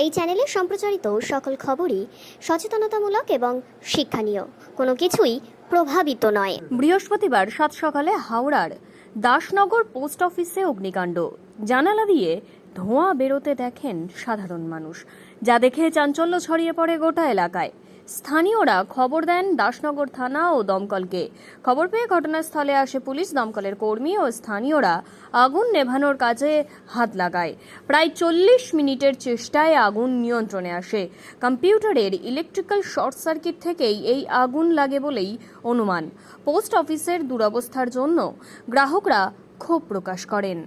এই চ্যানেলে সম্প্রচারিত সকল খবরই সচেতনতামূলক এবং শিক্ষণীয়, কোনো কিছুই প্রভাবিত নয়। বৃহস্পতিবার সাত সকালে হাওড়ার দাসনগর পোস্ট অফিসে অগ্নিকাণ্ড। জানালা দিয়ে ধোঁয়া বেরোতে দেখেন সাধারণ মানুষ, যা দেখে চাঞ্চল্য ছড়িয়ে পড়ে গোটা এলাকায়। স্থানীয়রা খবর দেন দাসনগর থানা ও দমকলকে। খবর পেয়ে ঘটনাস্থলে আসে পুলিশ, দমকলের কর্মী ও স্থানীয়রা আগুন নেভানোর কাজে হাত লাগায়। প্রায় 40 মিনিটের চেষ্টায় আগুন নিয়ন্ত্রণে আসে। কম্পিউটারের ইলেকট্রিক্যাল শর্ট সার্কিট থেকেই এই আগুন লাগে বলেই অনুমান। পোস্ট অফিসের দুরবস্থার জন্য গ্রাহকরা ক্ষোভ প্রকাশ করেন।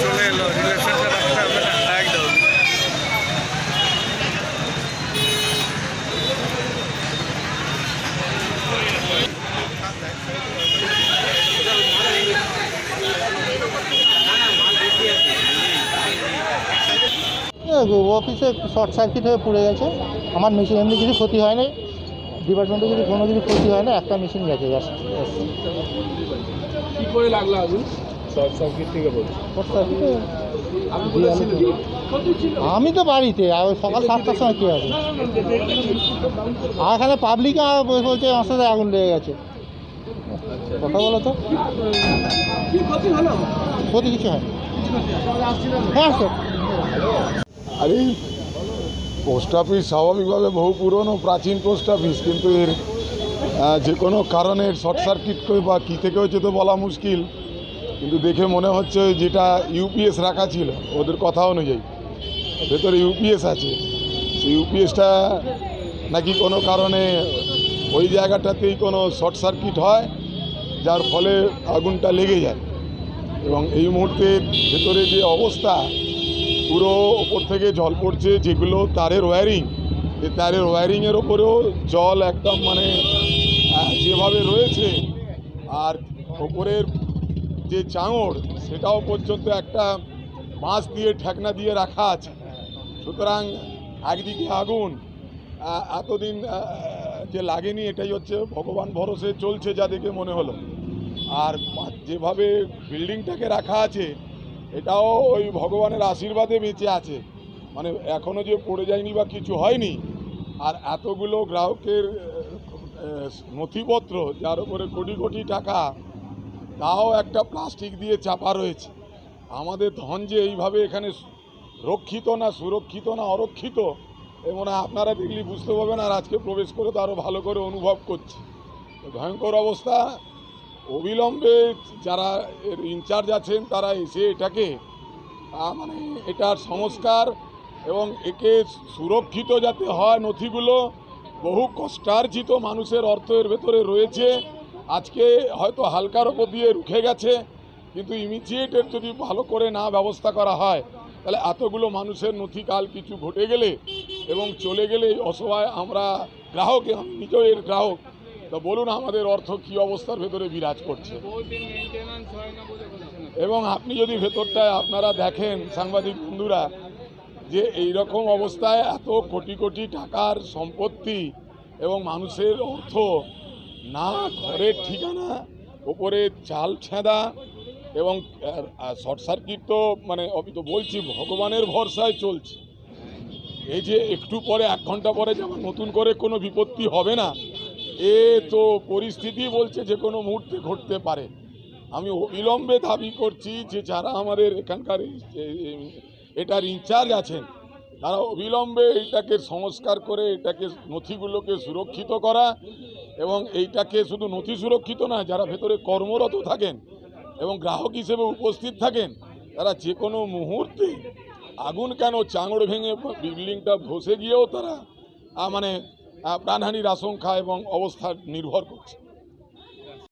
চলে এলো, রিলেশনটা রাখতে হবে না একদম। অফিসে শর্ট সার্কিট হয়ে পড়ে গেছে। আমার মেশিন এমনি কিছু ক্ষতি হয় না, ডিপার্টমেন্টে কিছু কোনো কিছু ক্ষতি হয় না, একটা মেশিন গেছে জাস্ট। কি করে লাগলো আগুন? শর্ট সার্কিট থেকে বলছি। শর্ট সার্কিট আমি তো বাড়িতে, আর সকাল 7টার সময় কী আছে, আর এখানে পাবলিকে বলছে আমার সাথে আগুন লেগে গেছে। কথা বলো তো, ক্ষতি কিছু হয়? হ্যাঁ স্যার। আরে পোস্ট অফিস স্বাভাবিকভাবে বহু পুরনো প্রাচীন পোস্ট অফিস, কিন্তু এর যে কোনো কারণে শর্ট সার্কিট করে বা কী থেকে হচ্ছে তো বলা মুশকিল, কিন্তু দেখে মনে হচ্ছে যেটা ইউপিএস রাখা ছিল ওদের কথা অনুযায়ী ভেতরে ইউপিএস আছে, সেই ইউপিএসটা নাকি কোনো কারণে ওই জায়গাটাতেই কোনো শর্ট সার্কিট হয়, যার ফলে আগুনটা লেগে যায়। এবং এই মুহূর্তে ভেতরে যে অবস্থা, পুরো ওপর থেকে জল পড়ছে, যেগুলো তারের ওয়্যারিং, এই তারের ওয়্যারিংয়ের ওপরেও জল একদম মানে যেভাবে রয়েছে, আর ওপরের যে চাঙড় সেটাও পর্যন্ত একটা বাঁশ দিয়ে ঠেকনা দিয়ে রাখা আছে। সুতরাং একদিকে আগুন এতদিন যে লাগেনি, এটাই হচ্ছে ভগবান ভরসে চলছে যা দেখে মনে হলো। আর যেভাবে বিল্ডিংটাকে রাখা আছে, এটাও ওই ভগবানের আশীর্বাদে বেঁচে আছে, মানে এখনও যে পড়ে যায়নি বা কিছু হয়নি। আর এতগুলো গ্রাহকের নথিপত্র, যার উপরে কোটি কোটি টাকা, তাও একটা প্লাস্টিক দিয়ে চাপা রয়েছে। আমাদের ধন যে এইভাবে এখানে রক্ষিত না সুরক্ষিত না অরক্ষিত, এবং আপনারা দেখলে বুঝতে পারবেন। আর আজকে প্রবেশ করে তো আরও ভালো করে অনুভব করছি ভয়ঙ্কর অবস্থা। অবিলম্বে যারা এর ইনচার্জ আছেন তারা এসে এটাকে মানে এটার সংস্কার এবং একে সুরক্ষিত যাতে হয়। নথিগুলো বহু কষ্টার্জিত মানুষের অর্থের ভেতরে রয়েছে, আজকে হয়তো হালকার ওপর দিয়ে রুখে গেছে, কিন্তু ইমিডিয়েটের যদি ভালো করে না ব্যবস্থা করা হয়, তাহলে এতগুলো মানুষের নথি কাল কিছু ঘটে গেলে এবং চলে গেলে এই অসহায় আমরা গ্রাহক, আমি নিজেও এর গ্রাহক, তো বলুন আমাদের অর্থ কী অবস্থার ভেতরে বিরাজ করছে। এবং আপনি যদি ভেতরটায় আপনারা দেখেন সাংবাদিক বন্ধুরা, যে এই রকম অবস্থায় এত কোটি কোটি টাকার সম্পত্তি এবং মানুষের অর্থ, না ঘরের ঠিকানা, ওপরে চাল ছেঁদা, এবং শর্ট সার্কিট তো মানে আমি তো বলছি ভগবানের ভরসায় চলছে। এই যে একটু পরে 1 ঘন্টা পরে যেমন নতুন করে কোনো বিপত্তি হবে না, এ তো পরিস্থিতি বলছে যে কোনো মুহূর্তে ঘটতে পারে। আমি অবিলম্বে দাবি করছি যে যারা আমাদের এখানকার এটার ইনচার্জ আছেন, তারা অবিলম্বে এইটাকে সংস্কার করে এটাকে নথিগুলোকে সুরক্ষিত করা, এবং এইটাকে শুধু নথি সুরক্ষিত না, যারা ভেতরে কর্মরত থাকেন এবং গ্রাহক হিসেবে উপস্থিত থাকেন তারা যে কোনো মুহূর্তে আগুন কেন চাঙড় ভেঙে বিল্ডিংটা ধসে গিয়েও তারা প্রাণহানির আশঙ্কা এবং অবস্থা নির্ভর করছে।